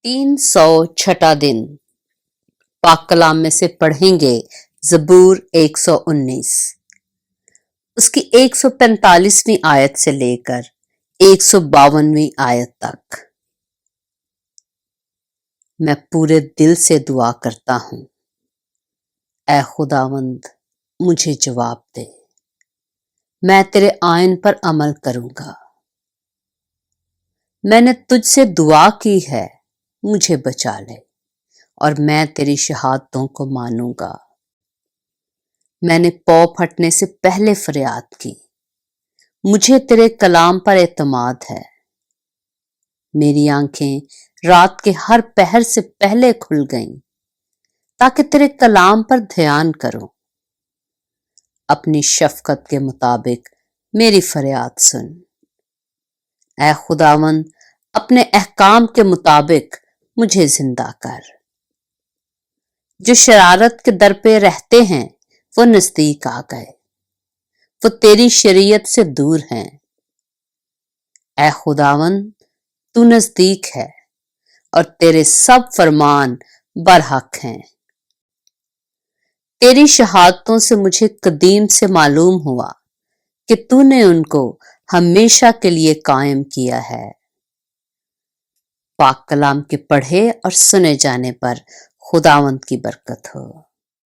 306 दिन पाक कलाम में से पढ़ेंगे ज़बूर 119, उसकी 145वीं आयत से लेकर 152वीं आयत तक। मैं पूरे दिल से दुआ करता हूँ, ऐ खुदावंद मुझे जवाब दे, मैं तेरे आयन पर अमल करूंगा। मैंने तुझसे दुआ की है, मुझे बचा ले और मैं तेरी शहादतों को मानूंगा। मैंने पौ फटने से पहले फरियाद की, मुझे तेरे कलाम पर एतमाद है। मेरी आंखें रात के हर पहर से पहले खुल गईं ताकि तेरे कलाम पर ध्यान करूं। अपनी शफकत के मुताबिक मेरी फरियाद सुन, ऐ खुदावंद अपने अहकाम के मुताबिक मुझे जिंदा कर। जो शरारत के दर पे रहते हैं वो नजदीक आ गए, वो तेरी शरीयत से दूर हैं। ऐ खुदावंद तू नजदीक है और तेरे सब फरमान बरहक हैं। तेरी शहादतों से मुझे कदीम से मालूम हुआ कि तूने उनको हमेशा के लिए कायम किया है। पाक कलाम के पढ़े और सुने जाने पर खुदावंद की बरकत हो।